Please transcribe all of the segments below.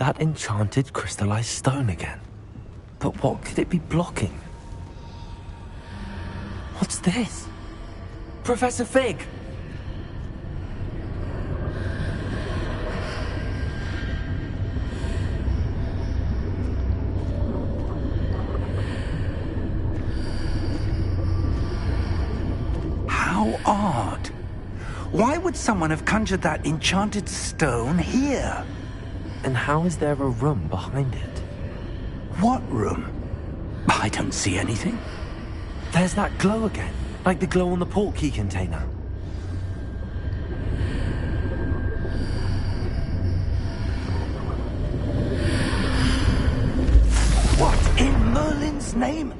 That enchanted crystallized stone again. But what could it be blocking? What's this? Professor Fig! How odd. Why would someone have conjured that enchanted stone here? And how is there a room behind it? What room? I don't see anything. There's that glow again, like the glow on the portkey container. What in Merlin's name?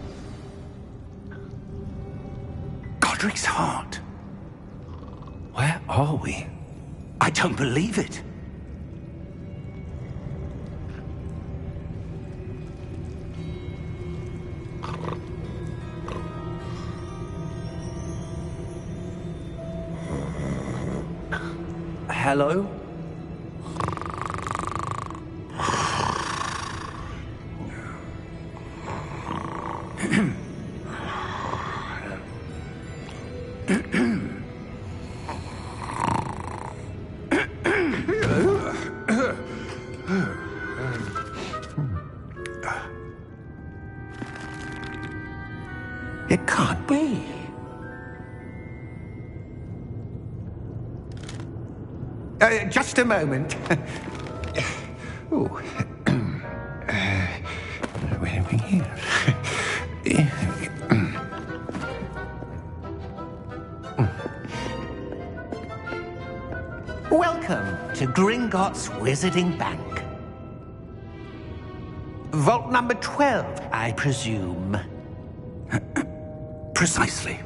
Godric's heart. Where are we? I don't believe it. Hello? It can't be. Just a moment. Oh. Where are we here? Welcome to Gringotts Wizarding Bank. Vault number 12, I presume. Precisely.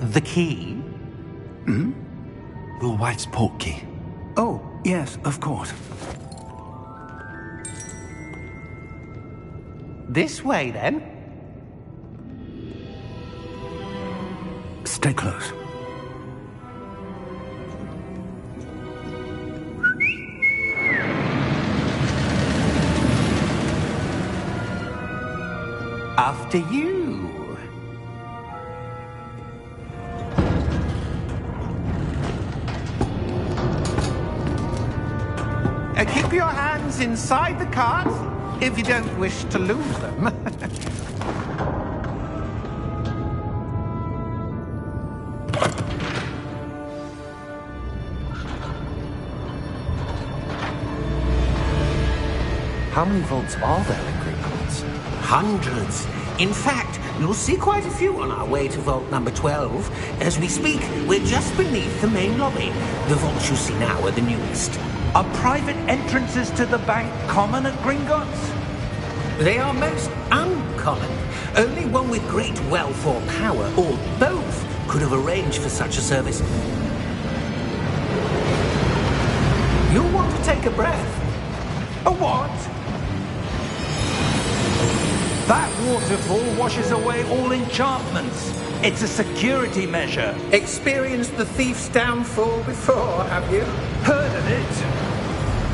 The key? Hmm? Your wife's portkey. Oh, yes, of course. This way, then. Stay close. After you. Keep your hands inside the cart if you don't wish to lose them. How many vaults are there in Gringotts? Hundreds. In fact, you'll see quite a few on our way to vault number 12. As we speak, we're just beneath the main lobby. The vaults you see now are the newest. Are private entrances to the bank common at Gringotts? They are most uncommon. Only one with great wealth or power, or both, could have arranged for such a service. You'll want to take a breath. A what? That waterfall washes away all enchantments. It's a security measure. Experienced the thief's downfall before, have you? Heard of it?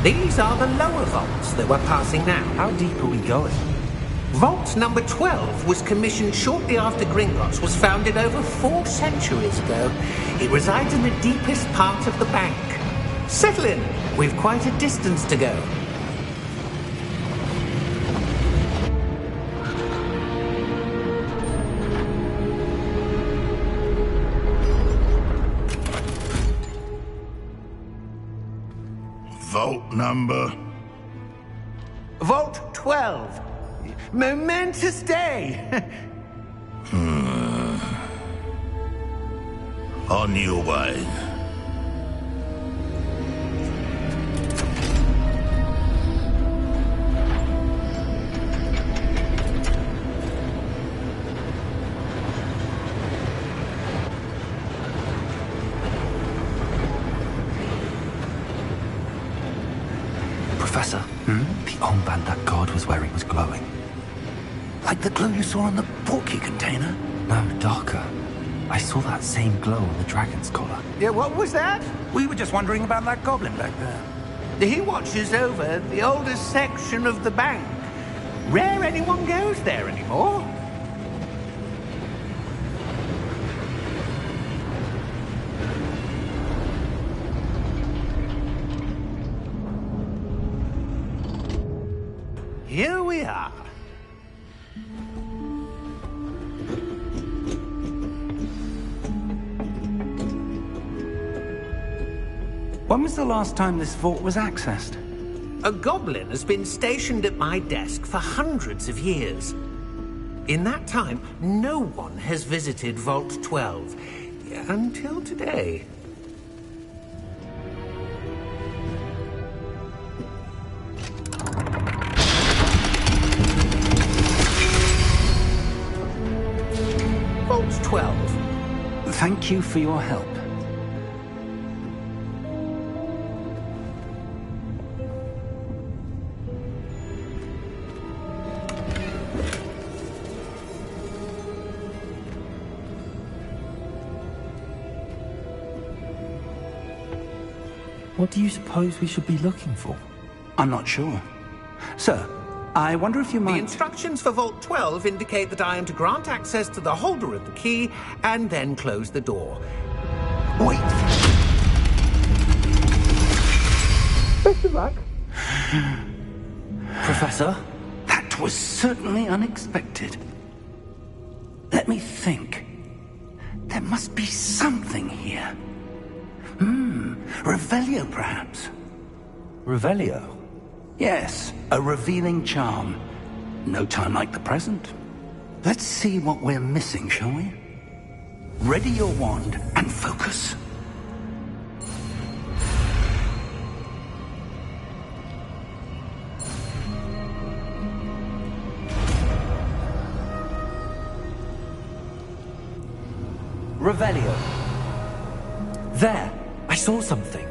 These are the lower vaults that we're passing now. How deep are we going? Vault number 12 was commissioned shortly after Gringotts was founded over 4 centuries ago. It resides in the deepest part of the bank. Settle in. We've quite a distance to go. Vault number? Vault 12. Momentous day. On your way. Professor, the armband that guard was wearing was glowing. Like the glow you saw on the portkey container? No, darker. I saw that same glow on the dragon's collar. Yeah, what was that? We were just wondering about that goblin back there. He watches over the oldest section of the bank. Rare anyone goes there anymore. Here we are. When was the last time this vault was accessed? A goblin has been stationed at my desk for hundreds of years. In that time, no one has visited Vault 12. Until today. Vault 12. Thank you for your help. What do you suppose we should be looking for? I'm not sure. Sir, I wonder if you might... The instructions for Vault 12 indicate that I am to grant access to the holder of the key and then close the door. Wait! Best of luck. Professor? That was certainly unexpected. Let me think. There must be something here. Revelio, perhaps? Revelio? Yes, a revealing charm. No time like the present. Let's see what we're missing, shall we? Ready your wand and focus. Revelio. There! I saw something.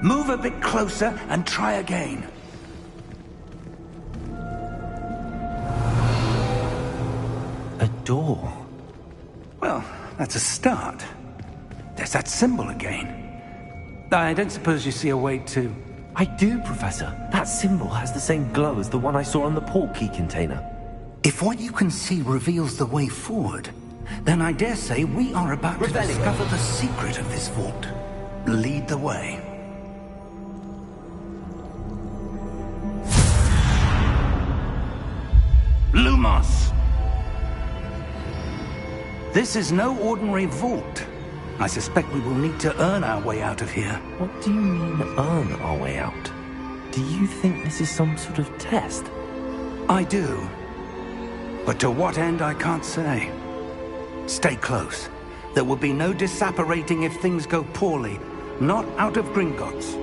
Move a bit closer and try again. A door. Well, that's a start. There's that symbol again. I don't suppose you see a way to... I do, Professor. That symbol has the same glow as the one I saw on the port key container. If what you can see reveals the way forward, then I dare say we are about to discover the secret of this vault. Lead the way. Lumos! This is no ordinary vault. I suspect we will need to earn our way out of here. What do you mean, earn our way out? Do you think this is some sort of test? I do. But to what end, I can't say. Stay close. There will be no disapparating if things go poorly. Not out of Gringotts.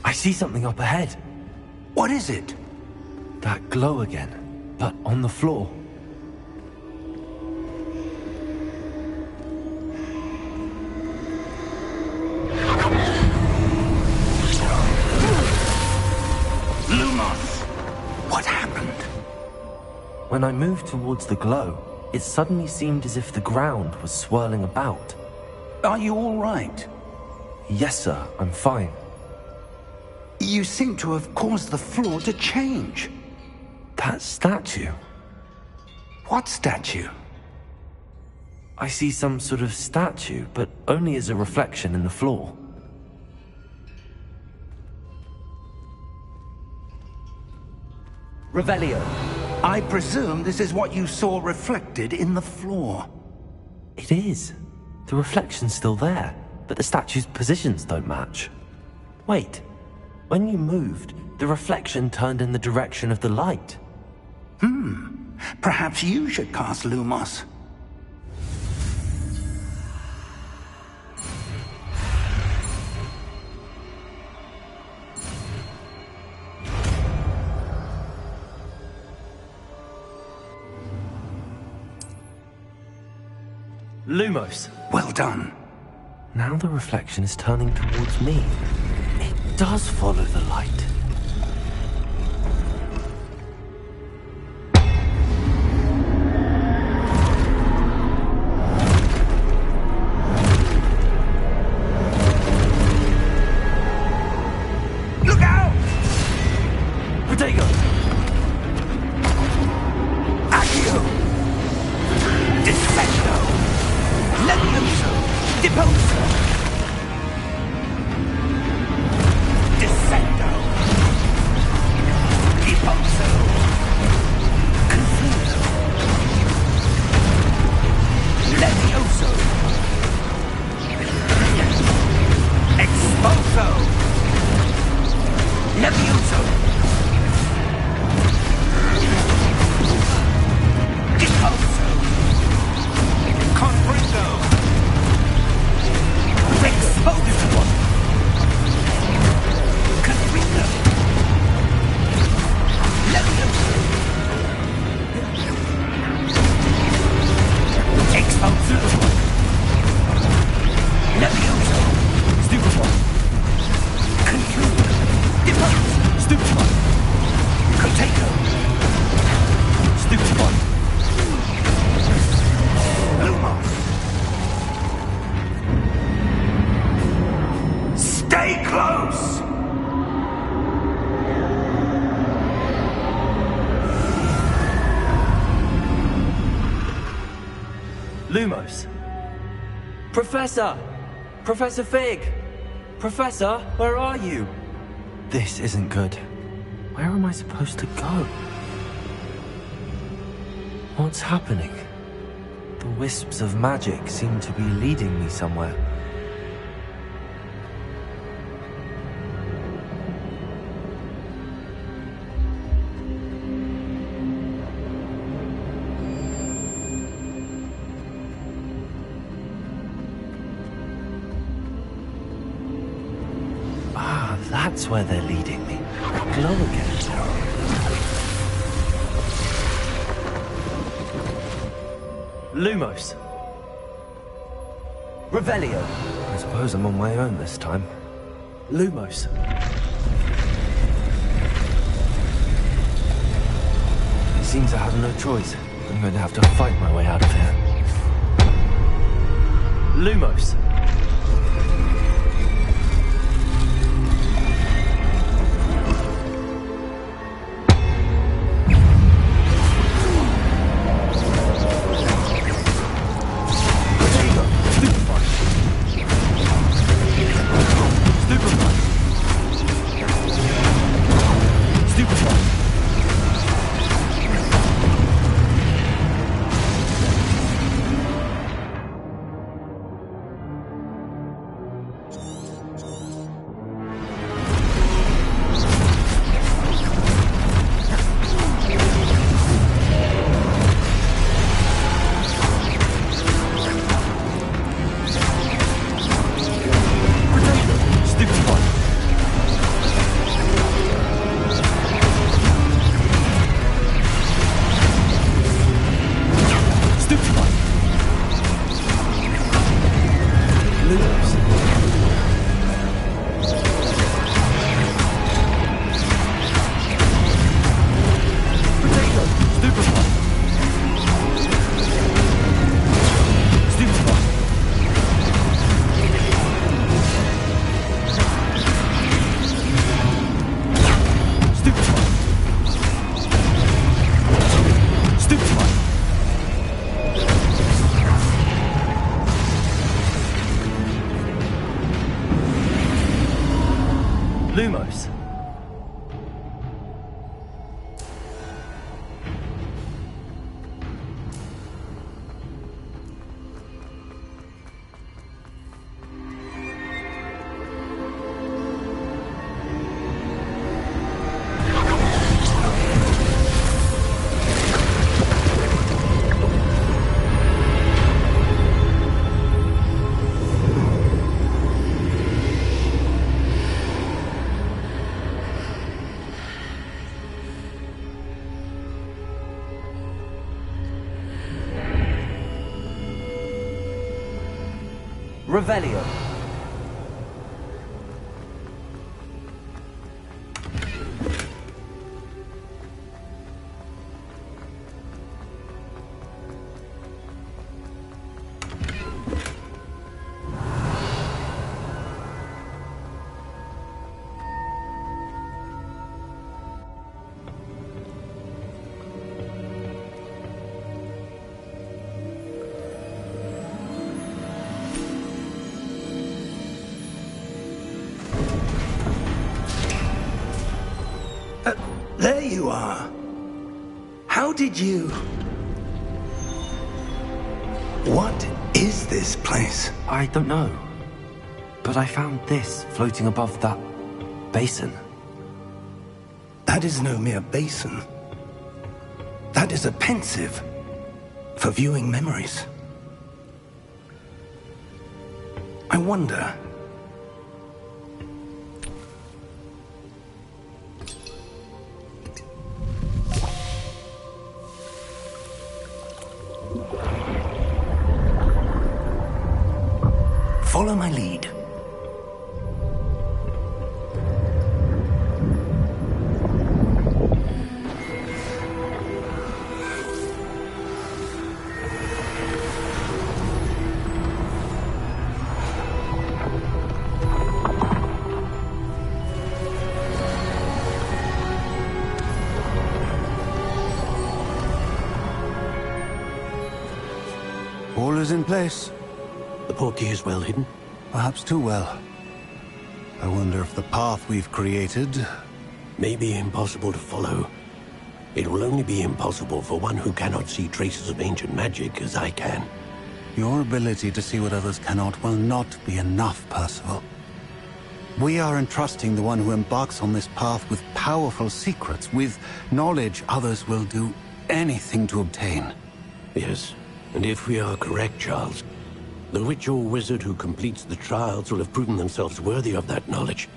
I see something up ahead. What is it? That glow again, but on the floor. Lumos! What happened? When I moved towards the glow, it suddenly seemed as if the ground was swirling about. Are you all right? Yes, sir, I'm fine. You seem to have caused the floor to change. That statue. What statue? I see some sort of statue, but only as a reflection in the floor. Revelio, I presume this is what you saw reflected in the floor. It is. The reflection's still there, but the statue's positions don't match. Wait, when you moved, the reflection turned in the direction of the light. Perhaps you should cast Lumos. Lumos. Well done. Now the reflection is turning towards me. It does follow the light. Look out! Protego! Accio! Descendo! Levioso! Deposo! Descendo! Deposo! Confuso! Levioso! Exposo! Levioso! Deposo! Confringo! Exposo! Confringo! Levioso! Exposo! Levioso! Stupefy! Confuso! Depose! Stupefy! Coteco! Stupefy! Lumos! Stay close! Lumos! Professor! Professor Fig! Professor, where are you? This isn't good. Where am I supposed to go? What's happening? The wisps of magic seem to be leading me somewhere. Ah, that's where they're leading me. Glow again. Lumos. Revelio. I suppose I'm on my own this time. Lumos. It seems I have no choice. I'm going to have to fight my way out of here. Lumos. Lumos. Revelio. There you are. How did you... What is this place? I don't know. But I found this floating above that basin. That is no mere basin. That is a pensive for viewing memories. I wonder... Follow my lead. All is in place. The portkey is well hidden? Perhaps too well. I wonder if the path we've created... May be impossible to follow. It will only be impossible for one who cannot see traces of ancient magic as I can. Your ability to see what others cannot will not be enough, Percival. We are entrusting the one who embarks on this path with powerful secrets, with knowledge others will do anything to obtain. Yes, and if we are correct, Charles, the witch or wizard who completes the trials will have proven themselves worthy of that knowledge,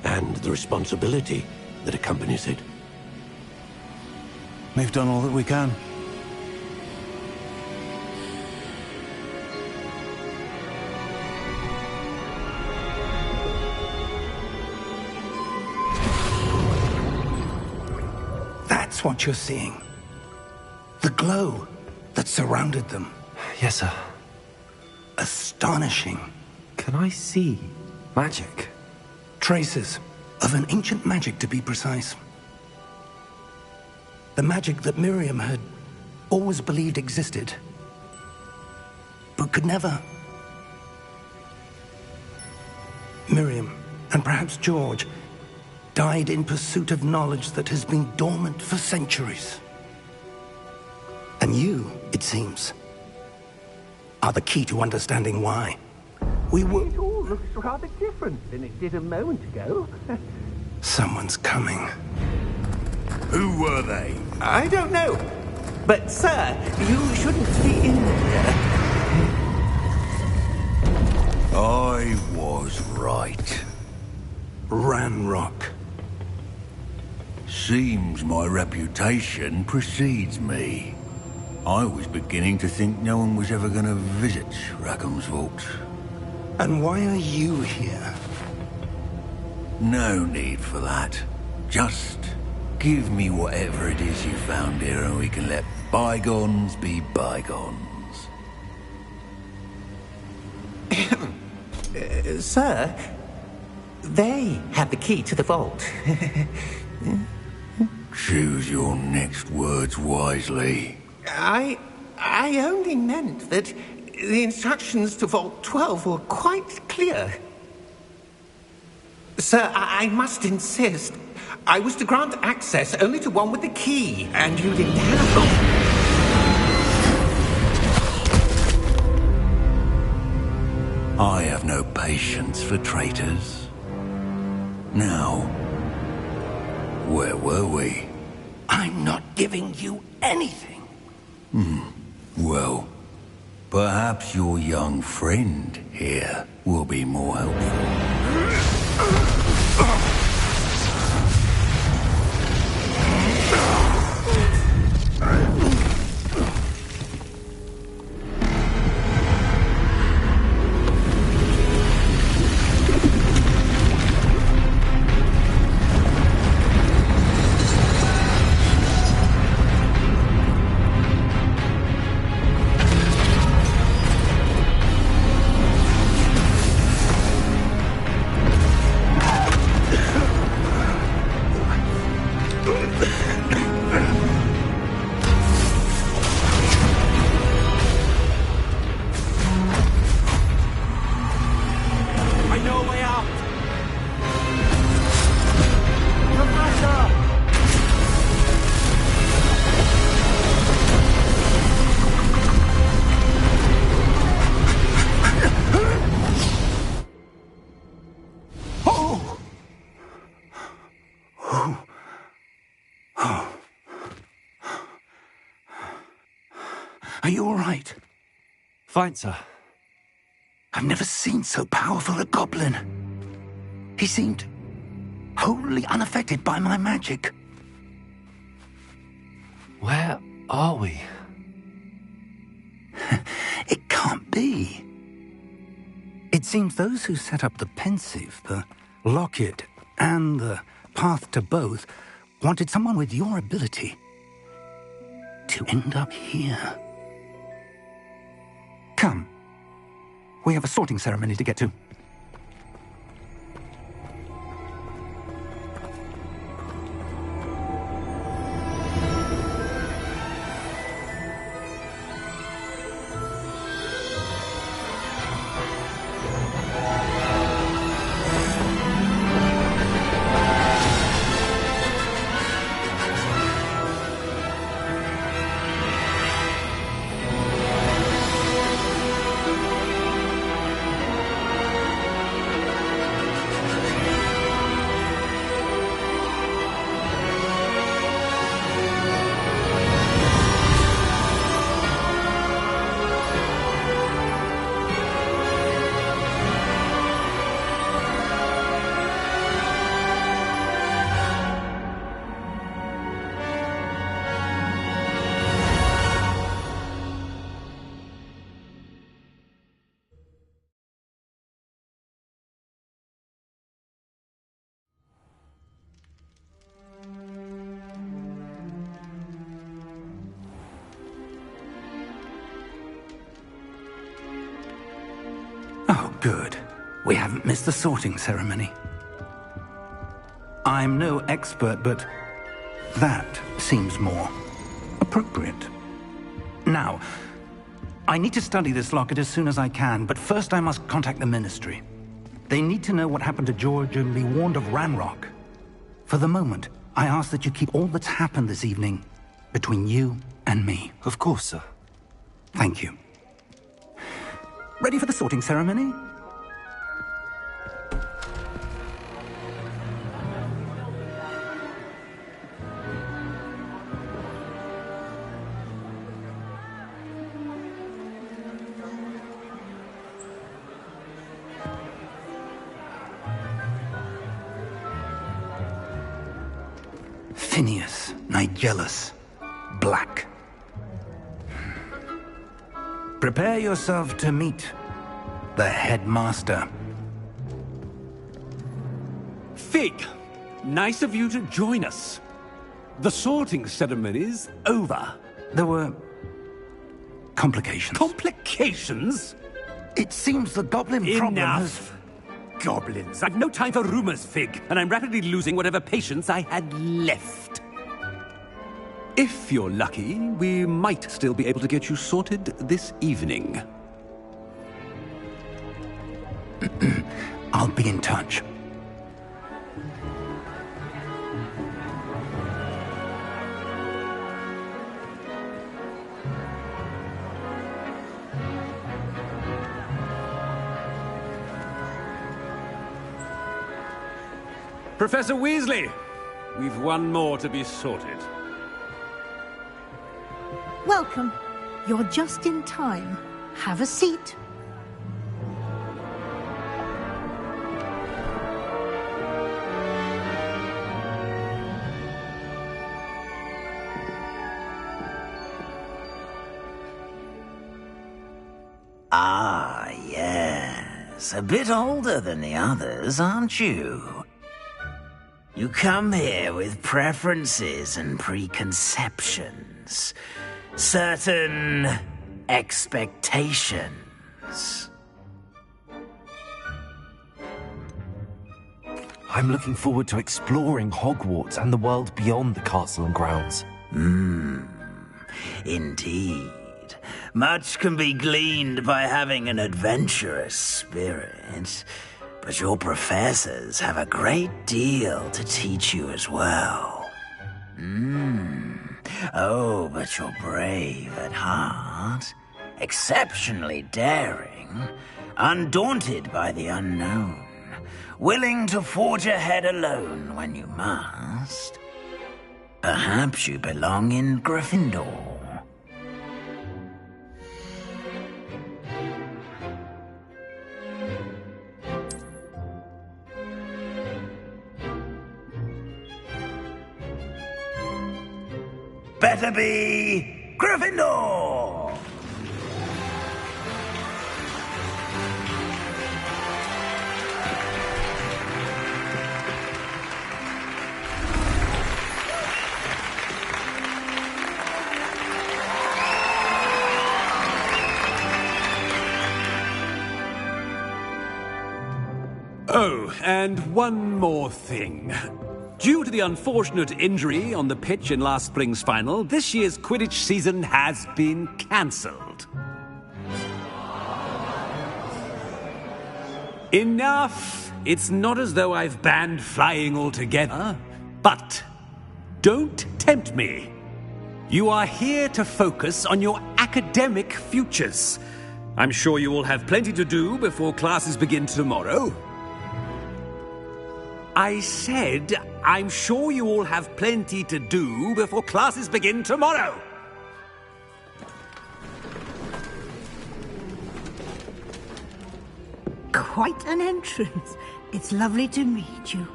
and the responsibility that accompanies it. We've done all that we can. That's what you're seeing. The glow that surrounded them. Yes, sir. Astonishing. Can I see magic? Traces of an ancient magic, to be precise. The magic that Miriam had always believed existed, but could never. Miriam, and perhaps George, died in pursuit of knowledge that has been dormant for centuries. And you, it seems, are the key to understanding why. We were... It all looks rather different than it did a moment ago. Someone's coming. Who were they? I don't know. But, sir, you shouldn't be in here. I was right. Ranrock. Seems my reputation precedes me. I was beginning to think no one was ever going to visit Rackham's vault. And why are you here? No need for that. Just give me whatever it is you found here and we can let bygones be bygones. Sir, they have the key to the vault. Choose your next words wisely. I only meant that the instructions to Vault 12 were quite clear. Sir, I must insist. I was to grant access only to one with the key, and you didn't have them. I have no patience for traitors. Now, where were we? I'm not giving you anything. Well, perhaps your young friend here will be more helpful. I know a way out! Professor! Are you all right? Fine, sir. I've never seen so powerful a goblin. He seemed wholly unaffected by my magic. Where are we? It can't be. It seems those who set up the pensive, the locket, and the path to both wanted someone with your ability to end up here. Come. We have a sorting ceremony to get to. Oh, good. We haven't missed the sorting ceremony. I'm no expert, but that seems more appropriate. Now, I need to study this locket as soon as I can, but first I must contact the Ministry. They need to know what happened to George and be warned of Ranrock. For the moment, I ask that you keep all that's happened this evening between you and me. Of course, sir. Thank you. Ready for the sorting ceremony? Phineas, Nigellus, Black. Prepare yourself to meet the headmaster. Fig, nice of you to join us. The sorting ceremony's over. There were complications. Complications? It seems the goblin problem has... Enough! Goblins. I've no time for rumors, Fig, and I'm rapidly losing whatever patience I had left. If you're lucky, we might still be able to get you sorted this evening. I'll be in touch. Professor Weasley, we've one more to be sorted. Welcome. You're just in time. Have a seat. Ah, yes. A bit older than the others, aren't you? You come here with preferences and preconceptions. Certain expectations. I'm looking forward to exploring Hogwarts and the world beyond the castle and grounds. Indeed. Much can be gleaned by having an adventurous spirit, but your professors have a great deal to teach you as well. Oh, but you're brave at heart, exceptionally daring, undaunted by the unknown, willing to forge ahead alone when you must. Perhaps you belong in Gryffindor. better be Gryffindor! Oh, and one more thing. Due to the unfortunate injury on the pitch in last spring's final, this year's Quidditch season has been cancelled. Enough! It's not as though I've banned flying altogether, but don't tempt me. You are here to focus on your academic futures. I'm sure you all have plenty to do before classes begin tomorrow. I said, I'm sure you all have plenty to do before classes begin tomorrow. Quite an entrance. It's lovely to meet you.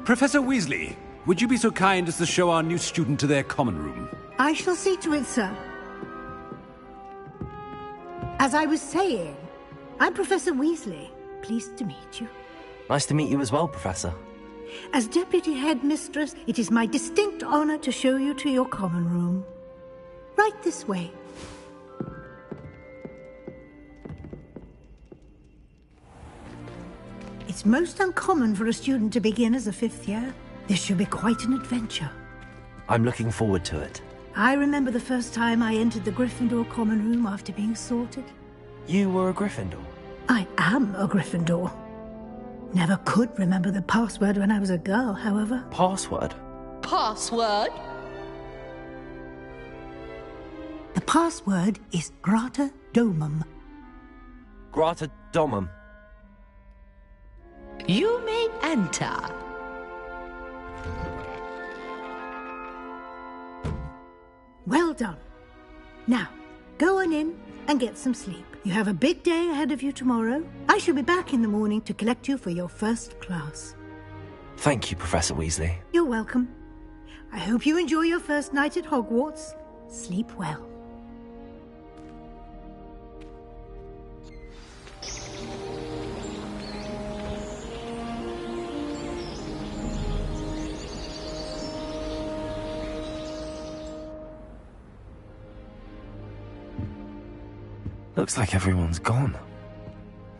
Professor Weasley, would you be so kind as to show our new student to their common room? I shall see to it, sir. As I was saying, I'm Professor Weasley. Pleased to meet you. Nice to meet you as well, Professor. As Deputy Headmistress, it is my distinct honor to show you to your common room. Right this way. It's most uncommon for a student to begin as a fifth year. This should be quite an adventure. I'm looking forward to it. I remember the first time I entered the Gryffindor common room after being sorted. You were a Gryffindor? I am a Gryffindor. Never could remember the password when I was a girl, however. Password? Password? The password is Grata Domum. Grata Domum. You may enter. Well done. Now, go on in and get some sleep. You have a big day ahead of you tomorrow. I shall be back in the morning to collect you for your first class. Thank you, Professor Weasley. You're welcome. I hope you enjoy your first night at Hogwarts. Sleep well. Looks like everyone's gone.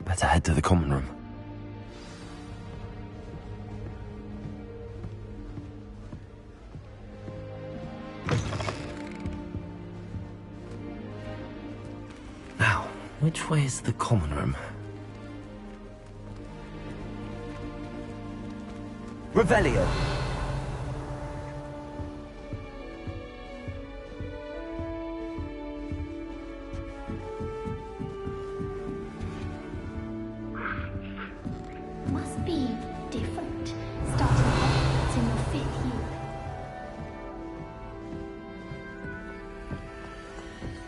Better head to the common room. Now, which way is the common room? Revelio! Must be different, starting Hogwarts in your 5th year.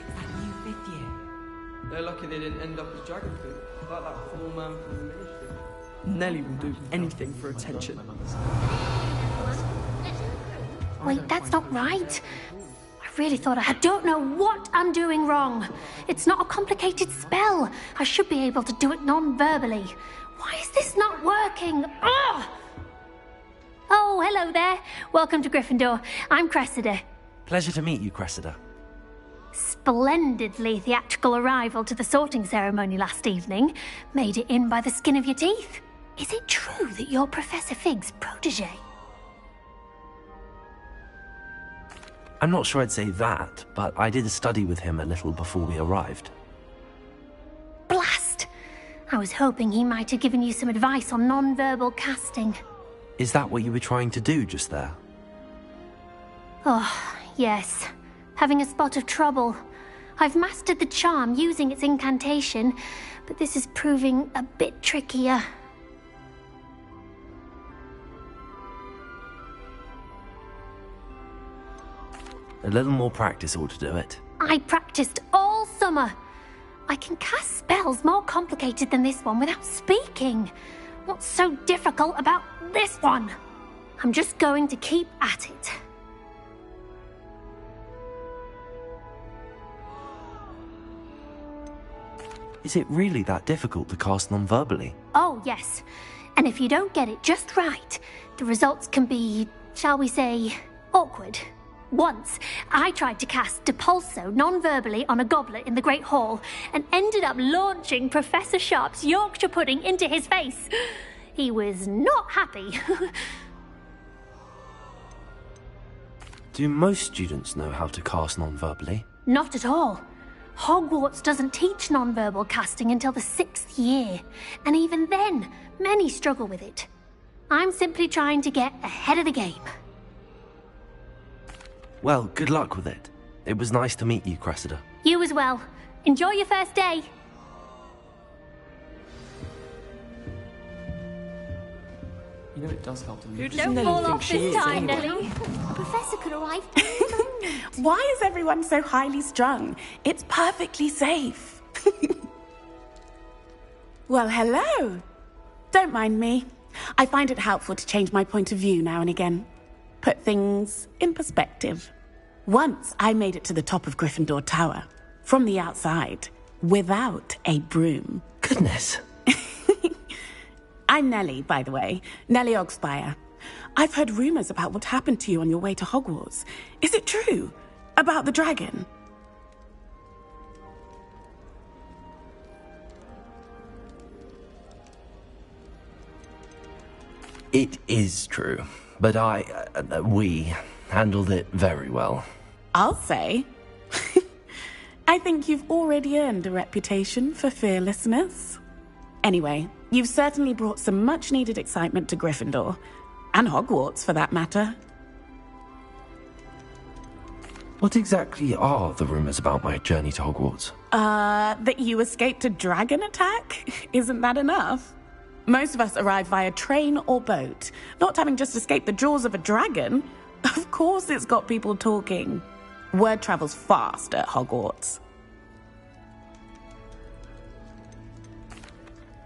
Is that you 5th year? They're lucky they didn't end up as Dragonfleet, like that poor man from the Ministry. Nelly will do anything for attention. Wait, that's not right. I really thought I don't know what I'm doing wrong. It's not a complicated spell. I should be able to do it non-verbally. Why is this not working? Ugh! Oh, hello there. Welcome to Gryffindor. I'm Cressida. Pleasure to meet you, Cressida. Splendidly theatrical arrival to the sorting ceremony last evening. Made it in by the skin of your teeth. Is it true that you're Professor Fig's protege? I'm not sure I'd say that, but I did study with him a little before we arrived. Blast! I was hoping he might have given you some advice on non-verbal casting. Is that what you were trying to do just there? Oh, yes. Having a spot of trouble. I've mastered the charm using its incantation, but this is proving a bit trickier. A little more practice ought to do it. I practiced all summer. I can cast spells more complicated than this one without speaking. What's so difficult about this one? I'm just going to keep at it. Is it really that difficult to cast non-verbally? Oh, yes. And if you don't get it just right, the results can be, shall we say, awkward. Once, I tried to cast Depulso non-verbally on a goblet in the Great Hall and ended up launching Professor Sharp's Yorkshire pudding into his face. He was not happy. Do most students know how to cast non-verbally? Not at all. Hogwarts doesn't teach non-verbal casting until the 6th year, and even then, many struggle with it. I'm simply trying to get ahead of the game. Well, good luck with it. It was nice to meet you, Cressida. You as well. Enjoy your first day. You know it does help to Who does Don't Nelly fall think off she this is, time, anyway? Nelly. The Professor could arrive. Why is everyone so highly strung? It's perfectly safe. Well, hello. Don't mind me. I find it helpful to change my point of view now and again. Put things in perspective. Once I made it to the top of Gryffindor Tower, from the outside, without a broom. Goodness. I'm Nellie, by the way. Nellie Ogspire. I've heard rumors about what happened to you on your way to Hogwarts. Is it true? About the dragon? It is true, but we handled it very well. I'll say. I think you've already earned a reputation for fearlessness. Anyway, you've certainly brought some much-needed excitement to Gryffindor. And Hogwarts, for that matter. What exactly are the rumors about my journey to Hogwarts? That you escaped a dragon attack? Isn't that enough? Most of us arrive via train or boat, not having just escaped the jaws of a dragon. Of course it's got people talking. Word travels fast at Hogwarts.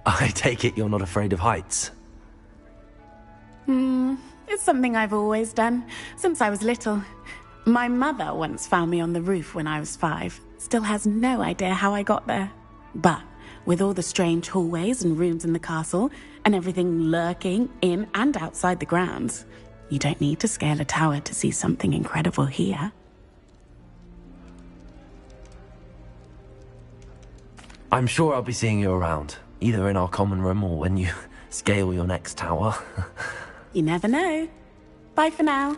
I take it you're not afraid of heights? It's something I've always done, since I was little. My mother once found me on the roof when I was 5. Still has no idea how I got there. But with all the strange hallways and rooms in the castle, and everything lurking in and outside the grounds, you don't need to scale a tower to see something incredible here. I'm sure I'll be seeing you around, either in our common room or when you scale your next tower. You never know. Bye for now.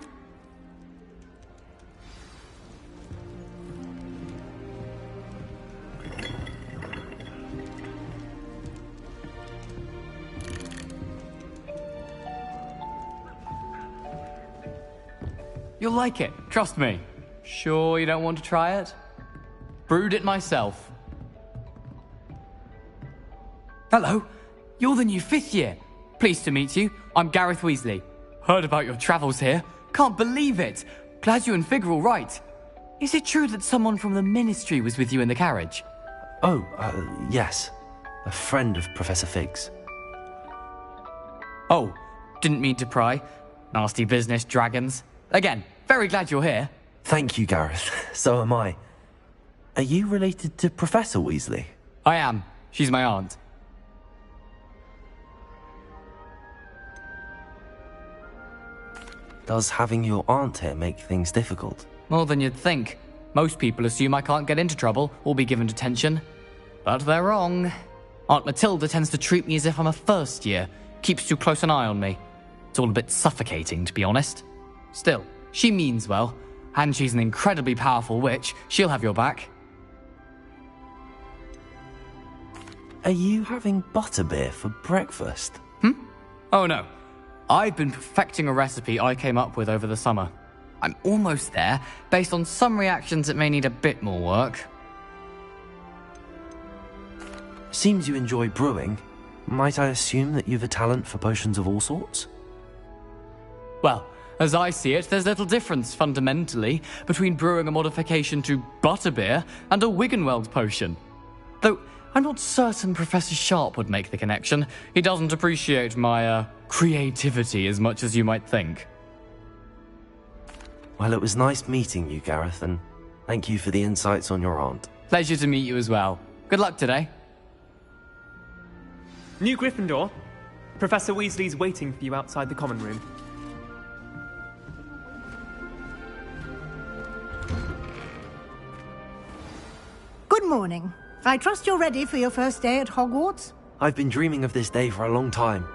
You'll like it, trust me. Sure you don't want to try it? Brewed it myself. Hello, you're the new 5th year. Pleased to meet you. I'm Gareth Weasley. Heard about your travels here. Can't believe it. Glad you and Fig are all right. Is it true that someone from the Ministry was with you in the carriage? Oh, yes. A friend of Professor Fig's. Oh, didn't mean to pry. Nasty business, dragons. Again, very glad you're here. Thank you, Gareth. So am I. Are you related to Professor Weasley? I am. She's my aunt. Does having your aunt here make things difficult? More than you'd think. Most people assume I can't get into trouble or be given detention. But they're wrong. Aunt Matilda tends to treat me as if I'm a first year. Keeps too close an eye on me. It's all a bit suffocating, to be honest. Still, she means well. And she's an incredibly powerful witch. She'll have your back. Are you having butterbeer for breakfast? Oh no. I've been perfecting a recipe I came up with over the summer. I'm almost there. Based on some reactions, it may need a bit more work. Seems you enjoy brewing. Might I assume that you've a talent for potions of all sorts? Well, as I see it, there's little difference, fundamentally, between brewing a modification to butterbeer and a Wiggenweld potion. Though, I'm not certain Professor Sharp would make the connection. He doesn't appreciate my, creativity as much as you might think. Well, it was nice meeting you, Gareth, and thank you for the insights on your aunt. Pleasure to meet you as well. Good luck today. New Gryffindor. Professor Weasley's waiting for you outside the common room. Good morning. I trust you're ready for your first day at Hogwarts? I've been dreaming of this day for a long time.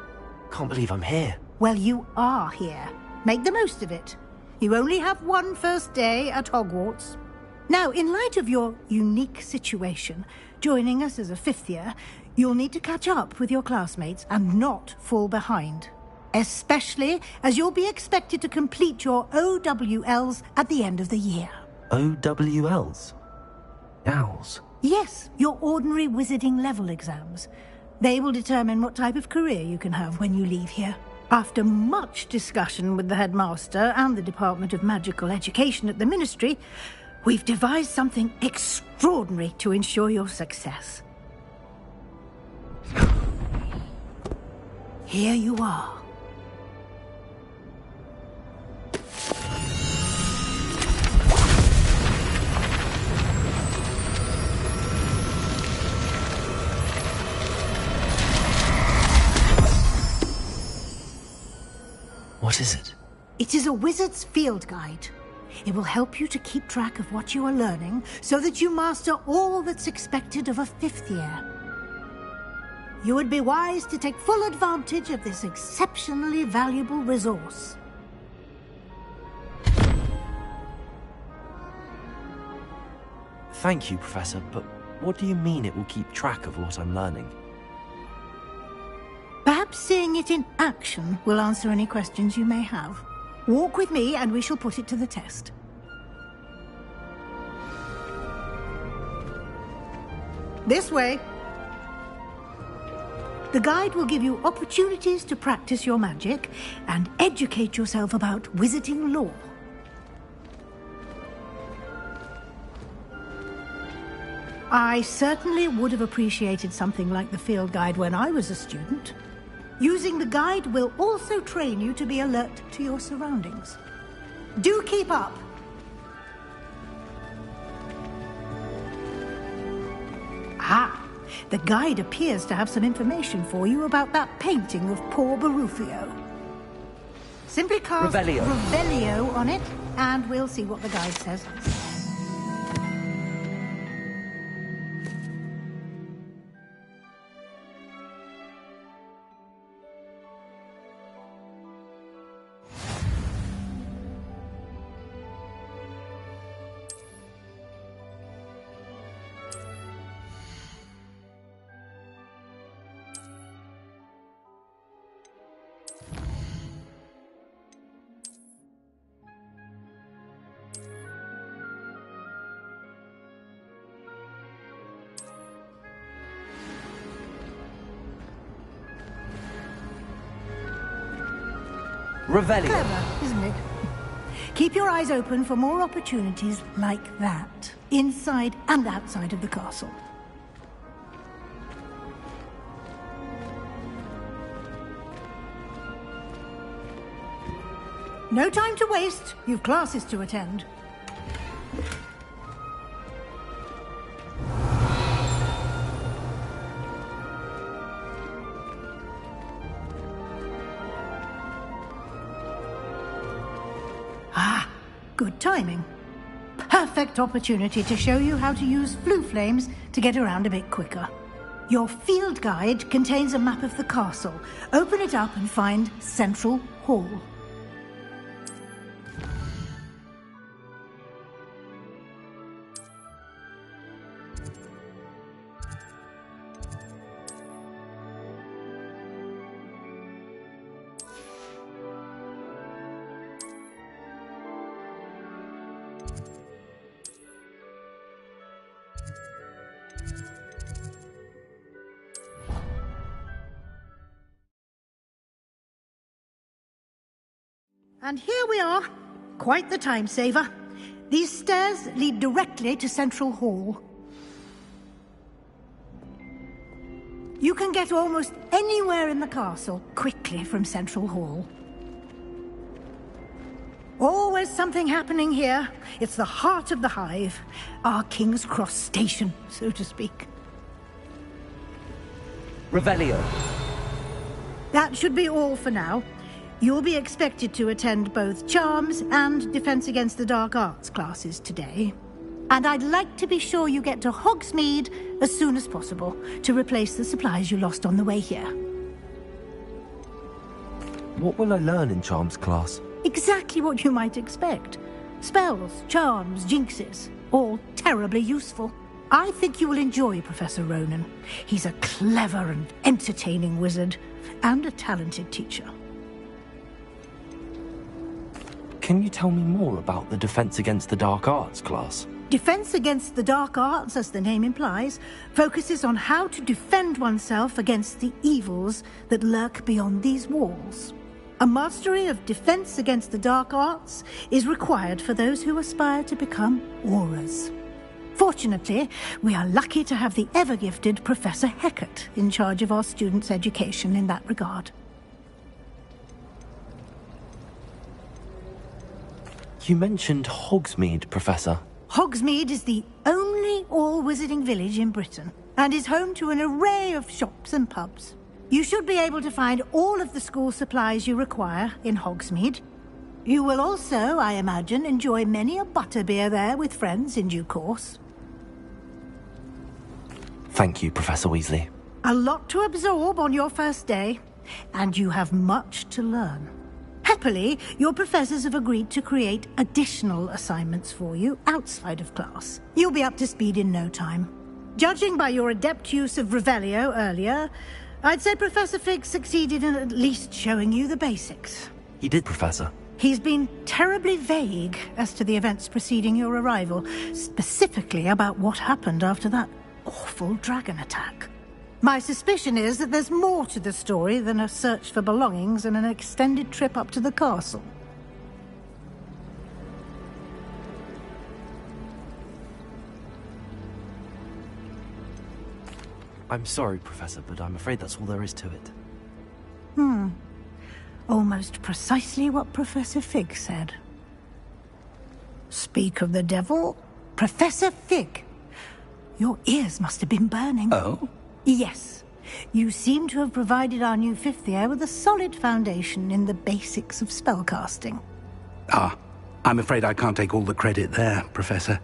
Can't believe I'm here. Well, you are here. Make the most of it. You only have one first day at Hogwarts. Now, in light of your unique situation, joining us as a fifth year, you'll need to catch up with your classmates and not fall behind. Especially as you'll be expected to complete your OWLs at the end of the year. OWLs? Owls? Yes, your ordinary wizarding level exams. They will determine what type of career you can have when you leave here. After much discussion with the headmaster and the Department of Magical Education at the Ministry, we've devised something extraordinary to ensure your success. Here you are. What is it? It is a wizard's field guide. It will help you to keep track of what you are learning so that you master all that's expected of a fifth year. You would be wise to take full advantage of this exceptionally valuable resource. Thank you, Professor, but what do you mean it will keep track of what I'm learning? Perhaps seeing it in action will answer any questions you may have. Walk with me and we shall put it to the test. This way. The guide will give you opportunities to practice your magic and educate yourself about wizarding lore. I certainly would have appreciated something like the field guide when I was a student. Using the guide will also train you to be alert to your surroundings. Do keep up! Ah, the guide appears to have some information for you about that painting of poor Barufio. Simply cast Revelio on it, and we'll see what the guide says. Revelio. Clever, isn't it? Keep your eyes open for more opportunities like that, inside and outside of the castle. No time to waste. You've classes to attend. Good timing. Perfect opportunity to show you how to use flue flames to get around a bit quicker. Your field guide contains a map of the castle. Open it up and find Central Hall. And here we are. Quite the time saver. These stairs lead directly to Central Hall. You can get almost anywhere in the castle quickly from Central Hall. Always something happening here. It's the heart of the hive. Our King's Cross station, so to speak. Revelio. That should be all for now. You'll be expected to attend both Charms and Defense Against the Dark Arts classes today. And I'd like to be sure you get to Hogsmeade as soon as possible to replace the supplies you lost on the way here. What will I learn in Charms class? Exactly what you might expect. Spells, charms, jinxes, all terribly useful. I think you will enjoy Professor Ronan. He's a clever and entertaining wizard, and a talented teacher. Can you tell me more about the Defense Against the Dark Arts class? Defense Against the Dark Arts, as the name implies, focuses on how to defend oneself against the evils that lurk beyond these walls. A mastery of Defense Against the Dark Arts is required for those who aspire to become Aurors. Fortunately, we are lucky to have the ever-gifted Professor Hecat in charge of our students' education in that regard. You mentioned Hogsmeade, Professor. Hogsmeade is the only all-wizarding village in Britain, and is home to an array of shops and pubs. You should be able to find all of the school supplies you require in Hogsmeade. You will also, I imagine, enjoy many a butterbeer there with friends in due course. Thank you, Professor Weasley. A lot to absorb on your first day, and you have much to learn. Happily, your professors have agreed to create additional assignments for you outside of class. You'll be up to speed in no time. Judging by your adept use of Revelio earlier, I'd say Professor Fig succeeded in at least showing you the basics. He did, Professor. He's been terribly vague as to the events preceding your arrival, specifically about what happened after that awful dragon attack. My suspicion is that there's more to the story than a search for belongings and an extended trip up to the castle. I'm sorry, Professor, but I'm afraid that's all there is to it. Almost precisely what Professor Fig said. Speak of the devil, Professor Fig. Your ears must have been burning. Oh? Yes. You seem to have provided our new fifth year with a solid foundation in the basics of spellcasting. Ah, I'm afraid I can't take all the credit there, Professor.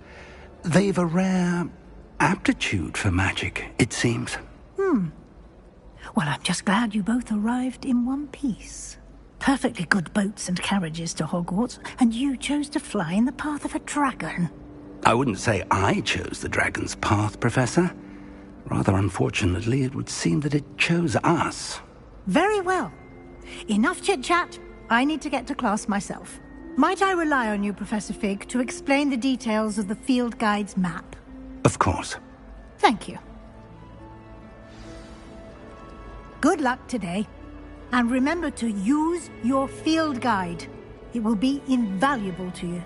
They've a rare aptitude for magic, it seems. Well, I'm just glad you both arrived in one piece. Perfectly good boats and carriages to Hogwarts, and you chose to fly in the path of a dragon. I wouldn't say I chose the dragon's path, Professor. Rather unfortunately, it would seem that it chose us. Very well. Enough chit-chat. I need to get to class myself. Might I rely on you, Professor Fig, to explain the details of the field guide's map? Of course. Thank you. Good luck today. And remember to use your field guide. It will be invaluable to you.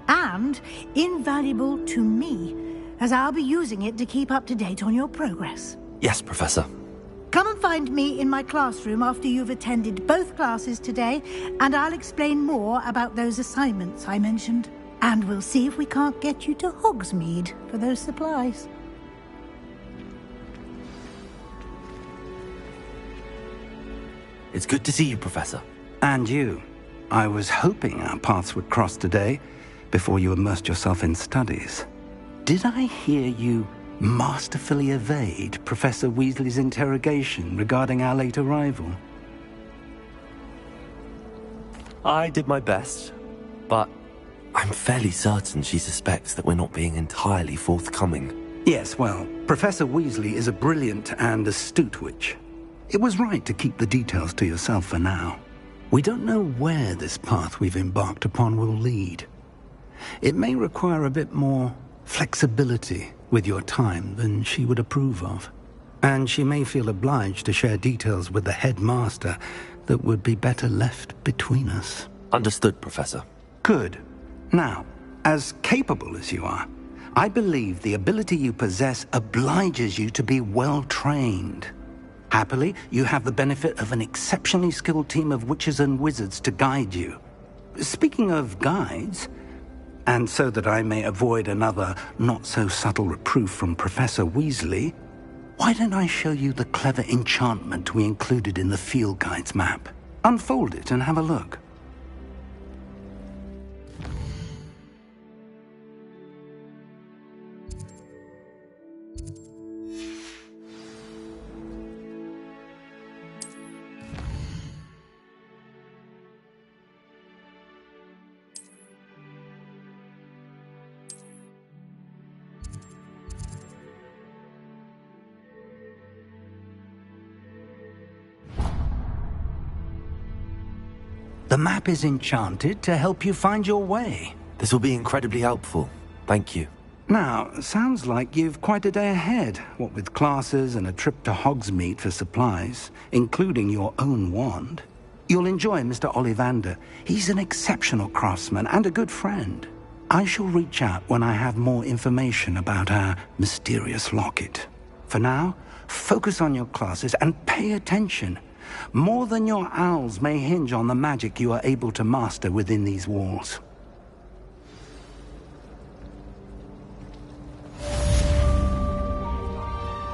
And invaluable to me, as I'll be using it to keep up to date on your progress. Yes, Professor. Come and find me in my classroom after you've attended both classes today, and I'll explain more about those assignments I mentioned. And we'll see if we can't get you to Hogsmeade for those supplies. It's good to see you, Professor. And you. I was hoping our paths would cross today, before you immersed yourself in studies. Did I hear you masterfully evade Professor Weasley's interrogation regarding our late arrival? I did my best, but I'm fairly certain she suspects that we're not being entirely forthcoming. Yes, well, Professor Weasley is a brilliant and astute witch. It was right to keep the details to yourself for now. We don't know where this path we've embarked upon will lead. It may require a bit more flexibility with your time than she would approve of. And she may feel obliged to share details with the headmaster that would be better left between us. Understood, Professor. Good. Now, as capable as you are, I believe the ability you possess obliges you to be well trained. Happily, you have the benefit of an exceptionally skilled team of witches and wizards to guide you. Speaking of guides, and so that I may avoid another not-so-subtle reproof from Professor Weasley, Why don't I show you the clever enchantment we included in the field guide's map? Unfold it and have a look. The map is enchanted to help you find your way. This will be incredibly helpful. Thank you. Now, sounds like you've quite a day ahead, what with classes and a trip to Hogsmeade for supplies, including your own wand. You'll enjoy Mr. Ollivander. He's an exceptional craftsman and a good friend. I shall reach out when I have more information about our mysterious locket. For now, focus on your classes and pay attention. More than your owls may hinge on the magic you are able to master within these walls.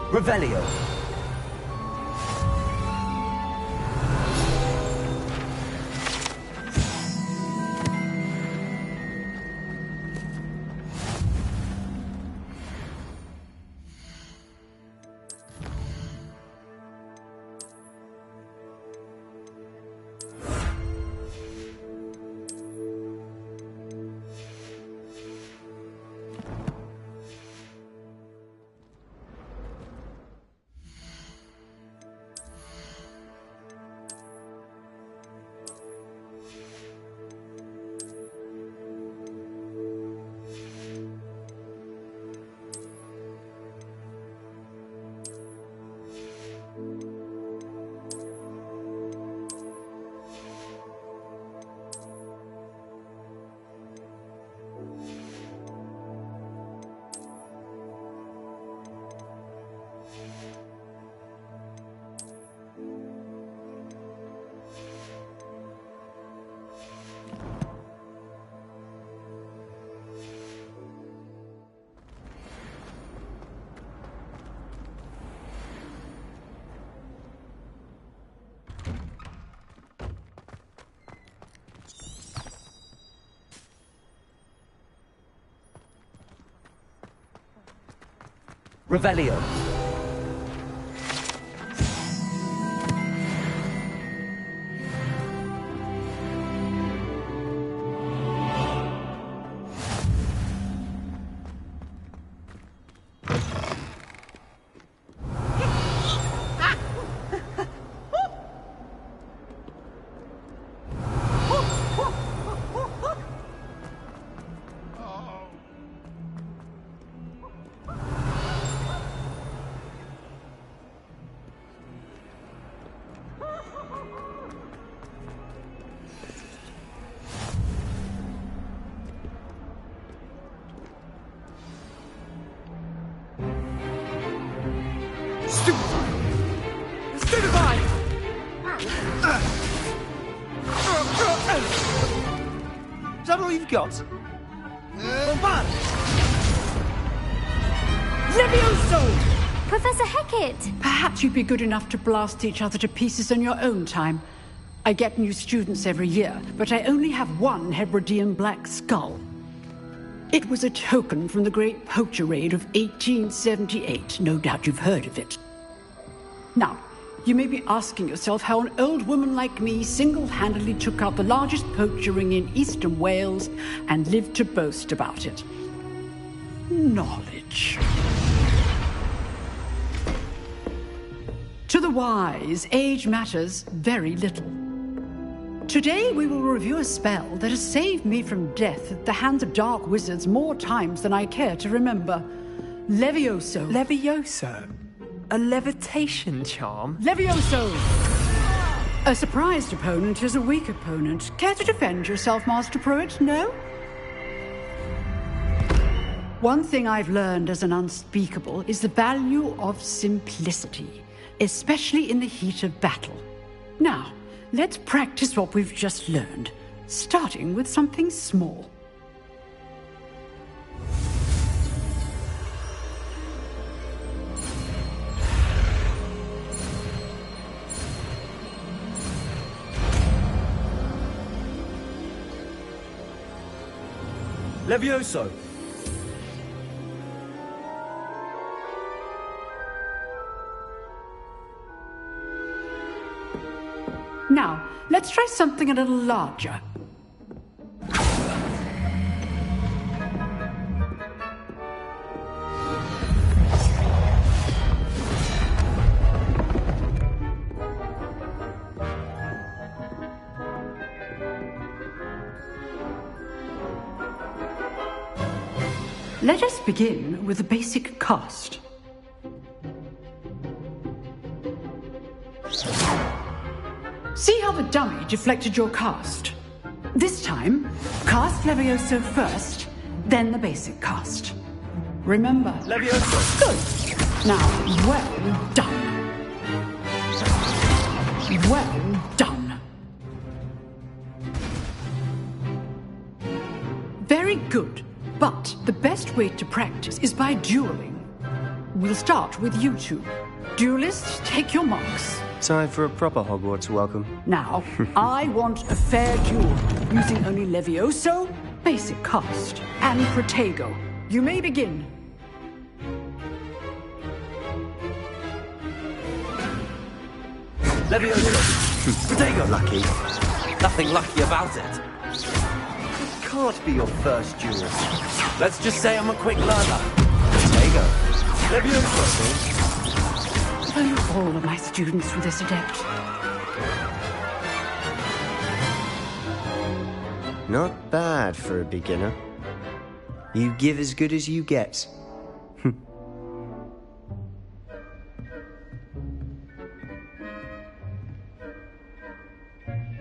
Revelio. Revelio. Is that all you've got? Bombard! Levioso! Professor Hecat! Perhaps you'd be good enough to blast each other to pieces in your own time. I get new students every year, but I only have one Hebridean black skull. It was a token from the Great Poacher Raid of 1878. No doubt you've heard of it. Now, you may be asking yourself how an old woman like me single-handedly took out the largest poacher ring in eastern Wales and lived to boast about it. Knowledge. To the wise, age matters very little. Today we will review a spell that has saved me from death at the hands of dark wizards more times than I care to remember. Levioso. Levioso? A levitation charm? Levioso! A surprised opponent is a weak opponent. Care to defend yourself, Master Pruitt? No? One thing I've learned as an unspeakable is the value of simplicity, especially in the heat of battle. Now, let's practice what we've just learned, starting with something small. Levioso! Now, let's try something a little larger. Let us begin with the basic cast. See how the dummy deflected your cast? This time, cast Levioso first, then the basic cast. Remember... Levioso! Good! Now, well done. Well done. Very good. But the best way to practice is by dueling. We'll start with you two. Duelists, take your marks. Time for a proper Hogwarts welcome. Now, I want a fair duel, using only Levioso, basic cast, and Protego. You may begin. Levioso! Protego! Lucky. Nothing lucky about it. Can't be your first duel. Let's just say I'm a quick learner. Protego. Levioso! All of my students for this adept. Not bad for a beginner. You give as good as you get.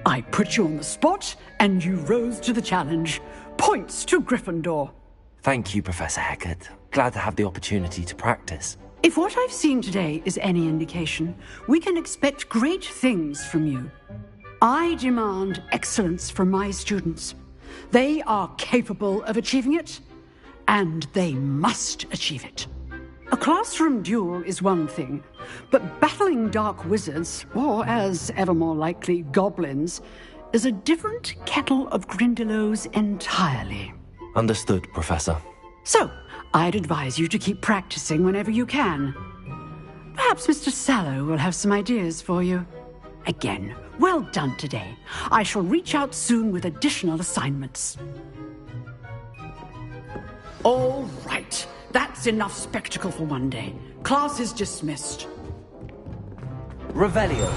I put you on the spot, and you rose to the challenge. Points to Gryffindor. Thank you, Professor Hecat. Glad to have the opportunity to practice. If what I've seen today is any indication, we can expect great things from you. I demand excellence from my students. They are capable of achieving it, and they must achieve it. A classroom duel is one thing, but battling dark wizards, or as ever more likely, goblins, is a different kettle of Grindylows entirely. Understood, Professor. So, I'd advise you to keep practicing whenever you can. Perhaps Mr. Sallow will have some ideas for you. Again, well done today. I shall reach out soon with additional assignments. All right. That's enough spectacle for one day. Class is dismissed. Revelio.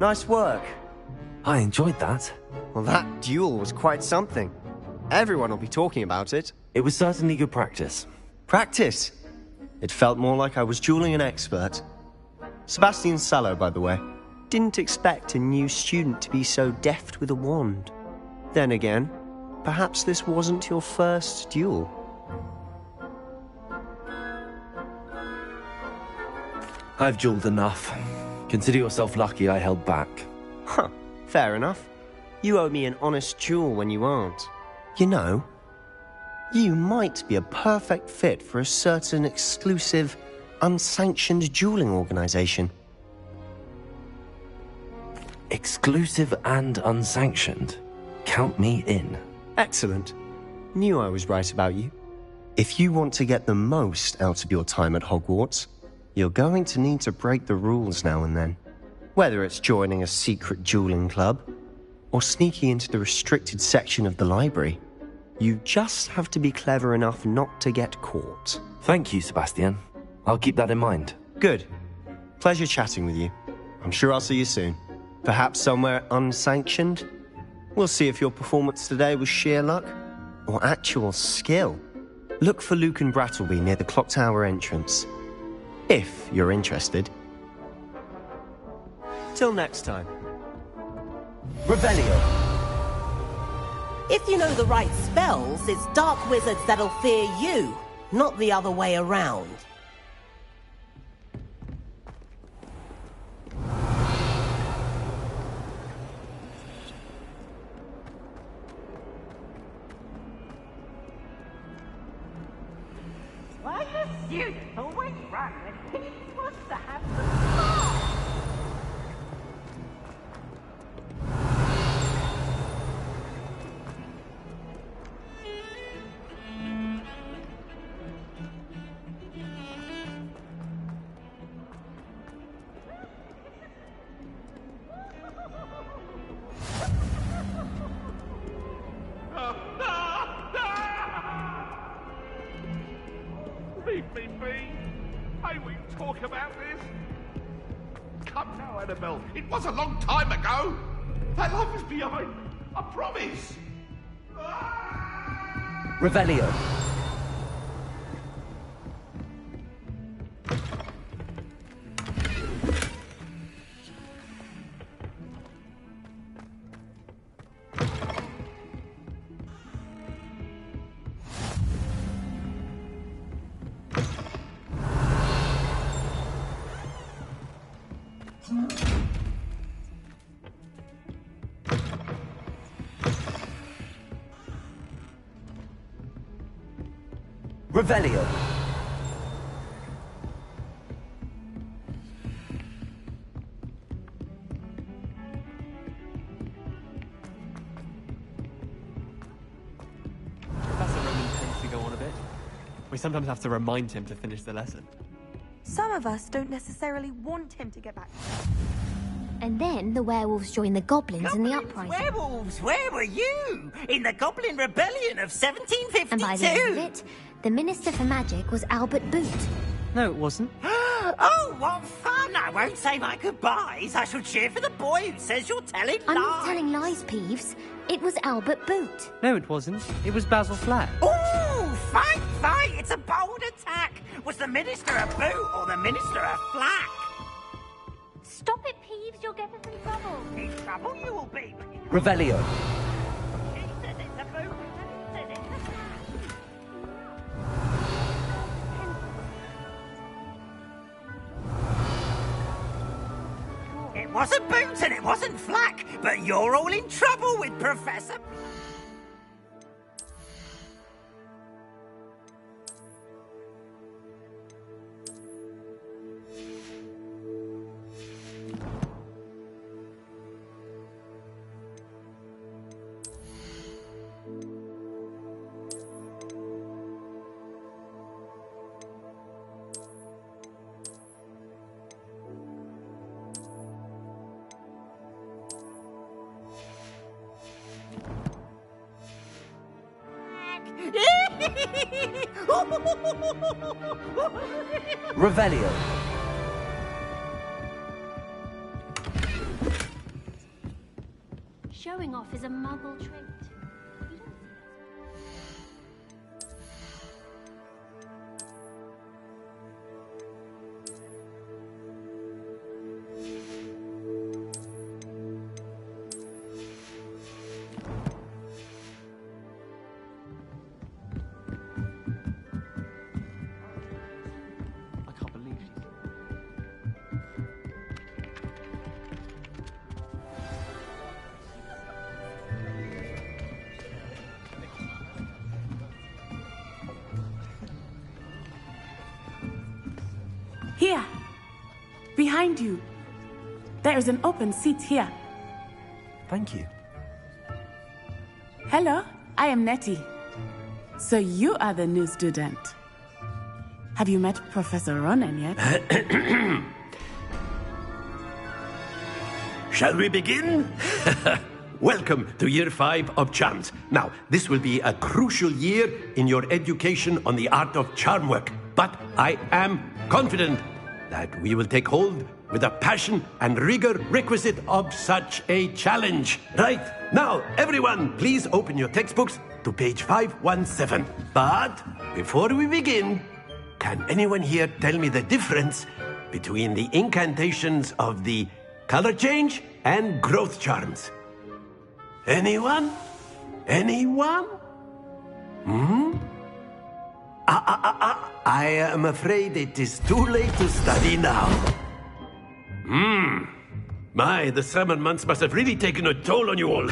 Nice work. I enjoyed that. Well, that duel was quite something. Everyone will be talking about it. It was certainly good practice. Practice? It felt more like I was dueling an expert. Sebastian Sallow, by the way. Didn't expect a new student to be so deft with a wand. Then again, perhaps this wasn't your first duel. I've dueled enough. Consider yourself lucky I held back. Huh, fair enough. You owe me an honest duel when you aren't. You know, you might be a perfect fit for a certain exclusive, unsanctioned dueling organization. Exclusive and unsanctioned? Count me in. Excellent. Knew I was right about you. If you want to get the most out of your time at Hogwarts, you're going to need to break the rules now and then. Whether it's joining a secret dueling club, or sneaking into the restricted section of the library, you just have to be clever enough not to get caught. Thank you, Sebastian. I'll keep that in mind. Good. Pleasure chatting with you. I'm sure I'll see you soon. Perhaps somewhere unsanctioned? We'll see if your performance today was sheer luck, or actual skill. Look for Luke and Brattleby near the clock tower entrance. If you're interested. Till next time. Revelio. If you know the right spells, it's dark wizards that'll fear you, not the other way around. students always run when Peeves wants to have some fun. Leave me be. May we talk about this? Come now, Annabelle. It was a long time ago. That love is behind me. I promise. Revelio. Revelio. Professor Roman tends to go on a bit. We sometimes have to remind him to finish the lesson. Some of us don't necessarily want him to get back. And then the werewolves joined the goblins in the uprising. Werewolves, where were you? In the Goblin Rebellion of 1752? And by the end of it, the Minister for Magic was Albert Boot. No, it wasn't. Oh, what fun! I won't say my goodbyes. I shall cheer for the boy who says you're telling lies. I'm not telling lies, Peeves. It was Albert Boot. No, it wasn't. It was Basil Flack. Ooh, fight, fight! It's a bold attack. Was the Minister a Boot or the Minister a Flack? Stop it, Peeves. You'll get us in trouble. In trouble you will be. Revelio. He says it's a Boot. He says it's a Flack. It wasn't Boot and it wasn't Flack, but you're all in trouble with Professor... Revelio. Showing off is a muggle trait. Here. Behind you. There is an open seat here. Thank you. Hello, I am Nettie. So you are the new student. Have you met Professor Ronan yet? Shall we begin? Welcome to Year 5 of Charms. Now, this will be a crucial year in your education on the art of charm work. But I am confident that we will take hold with the passion and rigor requisite of such a challenge. Right, now, everyone, please open your textbooks to page 517. But before we begin, can anyone here tell me the difference between the incantations of the color change and growth charms? Anyone? Anyone? I am afraid it is too late to study now. My, the summer months must have really taken a toll on you all.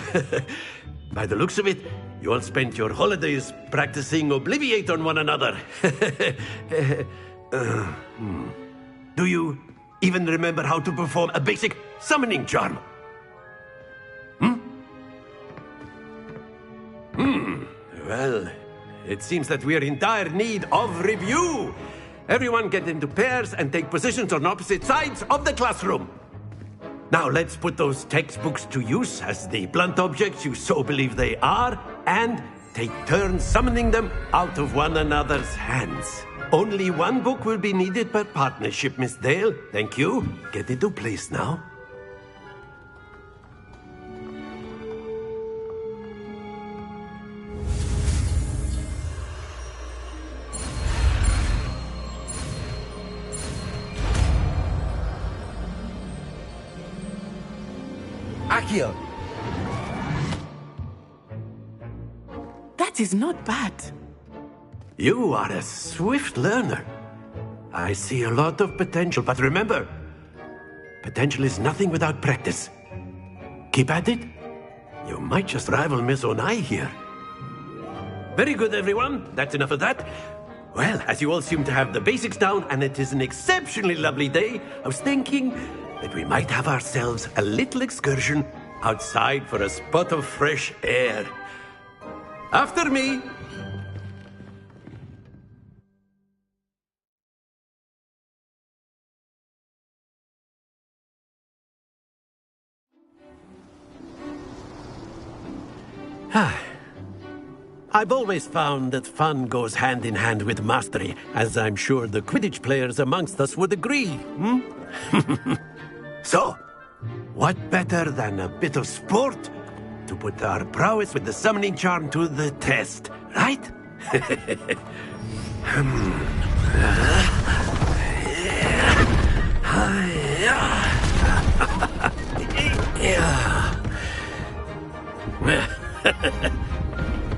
By the looks of it, you all spent your holidays practicing Obliviate on one another. Do you even remember how to perform a basic summoning charm? Well, it seems that we are in dire need of review. Everyone get into pairs and take positions on opposite sides of the classroom. Now let's put those textbooks to use as the blunt objects you so believe they are, and take turns summoning them out of one another's hands. Only one book will be needed per partnership, Miss Dale. Thank you. Get into place now. Accio! That is not bad. You are a swift learner. I see a lot of potential, but remember, potential is nothing without practice. Keep at it. You might just rival Miss Onai here. Very good, everyone. That's enough of that. Well, as you all seem to have the basics down, and it is an exceptionally lovely day, I was thinking that we might have ourselves a little excursion outside for a spot of fresh air. After me. I've always found that fun goes hand in hand with mastery, as I'm sure the Quidditch players amongst us would agree. So, what better than a bit of sport to put our prowess with the summoning charm to the test, right?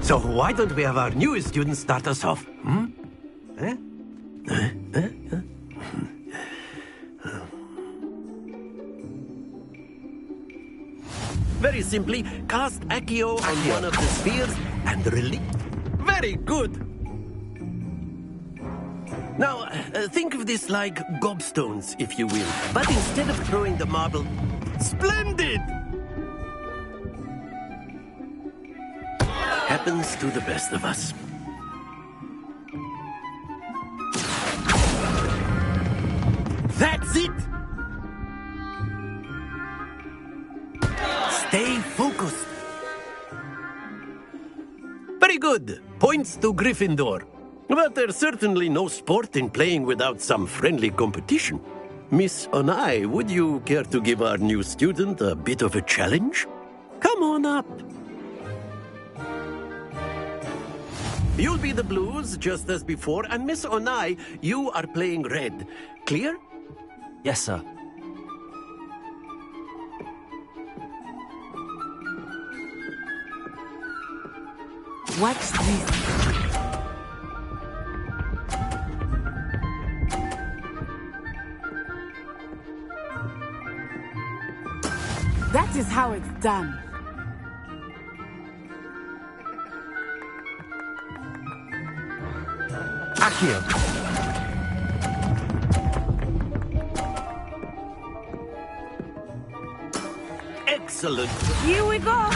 So why don't we have our newest student start us off? Very simply, cast Accio on one of the spheres and release. Very good! Now, think of this like gobstones, if you will. But instead of throwing the marble... Splendid! Happens to the best of us. That's it! Stay focused. Very good. Points to Gryffindor. But there's certainly no sport in playing without some friendly competition. Miss Onai, would you care to give our new student a bit of a challenge? Come on up. You'll be the blues, just as before, and Miss Onai, you are playing red. Clear? Yes, sir. What's this? That is how it's done. Accio! Excellent. Here we go.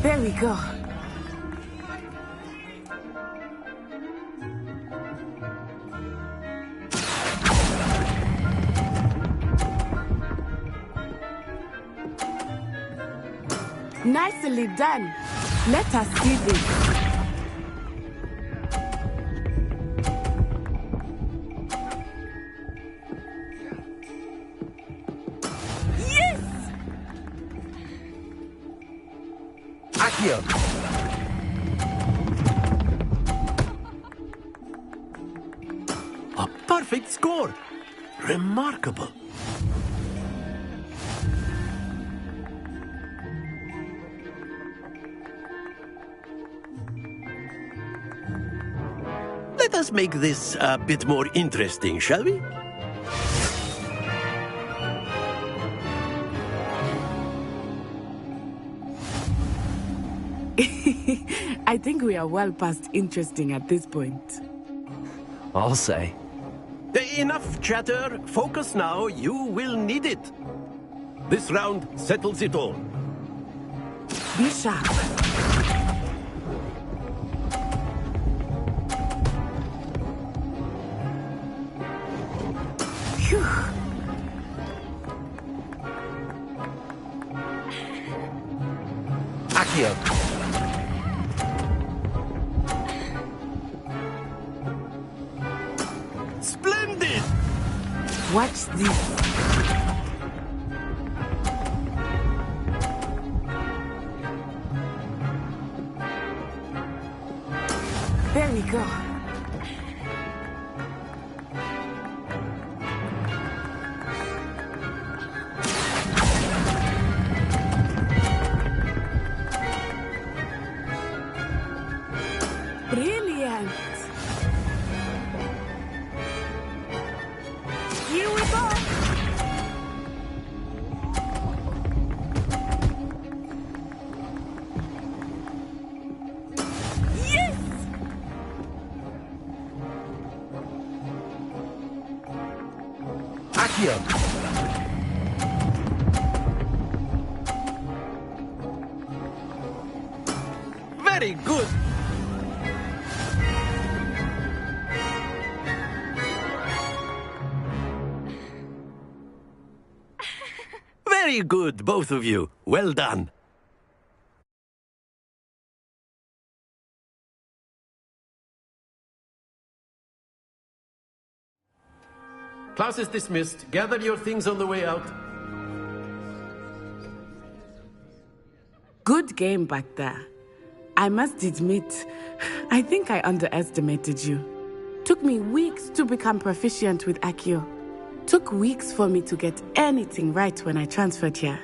There we go. Nicely done. Let us see this. Yes! Accio! A perfect score. Remarkable. Let us make this a bit more interesting, shall we? I think we are well past interesting at this point. I'll say. Enough chatter. Focus now. You will need it. This round settles it all. Be sharp. Phew. Accio. Splendid! Watch this. There we go. Brilliant. Here we go. Yes! Accio. Very good. Very good, both of you. Well done. Class is dismissed. Gather your things on the way out. Good game back there. I must admit, I think I underestimated you. Took me weeks to become proficient with Accio. Took weeks for me to get anything right when I transferred here.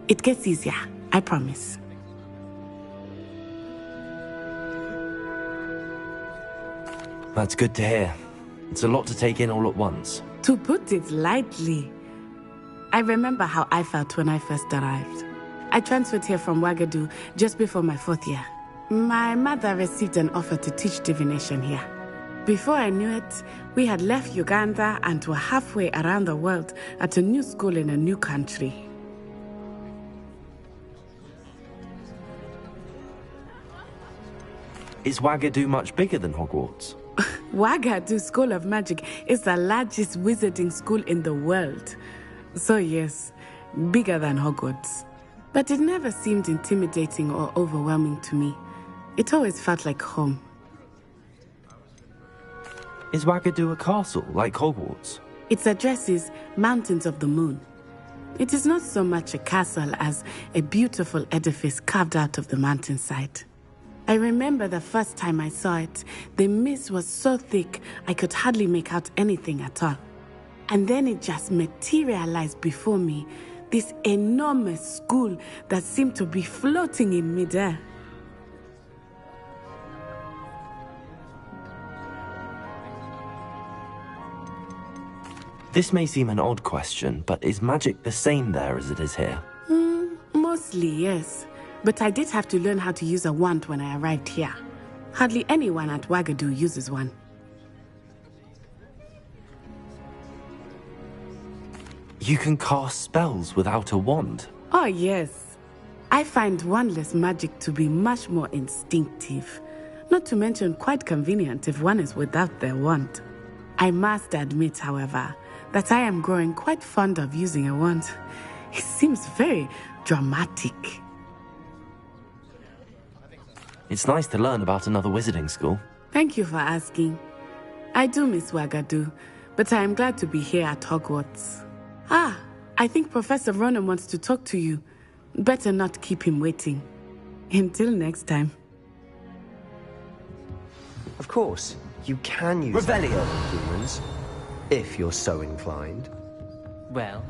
It gets easier, I promise. That's good to hear. It's a lot to take in all at once. To put it lightly, I remember how I felt when I first arrived. I transferred here from Ouagadougou just before my 4th year. My mother received an offer to teach divination here. Before I knew it, we had left Uganda and were halfway around the world at a new school in a new country. Is Ouagadougou much bigger than Hogwarts? Ouagadougou School of Magic is the largest wizarding school in the world. So yes, bigger than Hogwarts. But it never seemed intimidating or overwhelming to me. It always felt like home. Is Ouagadougou a castle, like Hogwarts? Its address is Mountains of the Moon. It is not so much a castle as a beautiful edifice carved out of the mountainside. I remember the first time I saw it, the mist was so thick I could hardly make out anything at all. And then it just materialized before me, this enormous school that seemed to be floating in midair. This may seem an odd question, but is magic the same there as it is here? Mostly, yes. But I did have to learn how to use a wand when I arrived here. Hardly anyone at Ouagadougou uses one. You can cast spells without a wand? Oh, yes. I find wandless magic to be much more instinctive. Not to mention quite convenient if one is without their wand. I must admit, however, that I am growing quite fond of using a wand. It seems very dramatic. It's nice to learn about another wizarding school. Thank you for asking. I do miss Ouagadougou, but I am glad to be here at Hogwarts. Ah, I think Professor Ronan wants to talk to you. Better not keep him waiting. Until next time. Of course, you can use Revelio, humans, if you're so inclined. Well,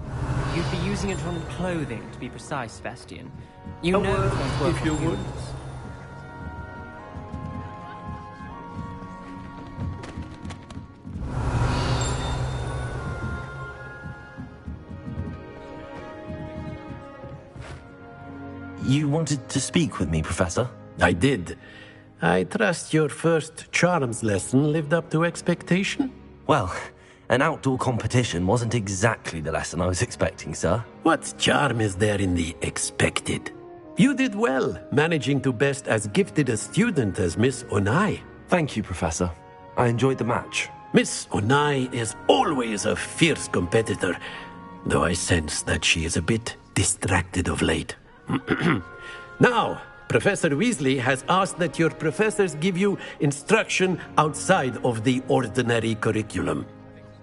you'd be using it on clothing, to be precise, Sebastian. You know it won't work if you on would. humans. You wanted to speak with me, Professor? I did. I trust your first charms lesson lived up to expectation? Well, an outdoor competition wasn't exactly the lesson I was expecting, sir. What charm is there in the expected? You did well, managing to best as gifted a student as Miss Onai. Thank you, Professor. I enjoyed the match. Miss Onai is always a fierce competitor, though I sense that she is a bit distracted of late. Now, Professor Weasley has asked that your professors give you instruction outside of the ordinary curriculum.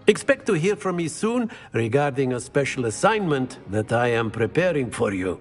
Expect to hear from me soon regarding a special assignment that I am preparing for you.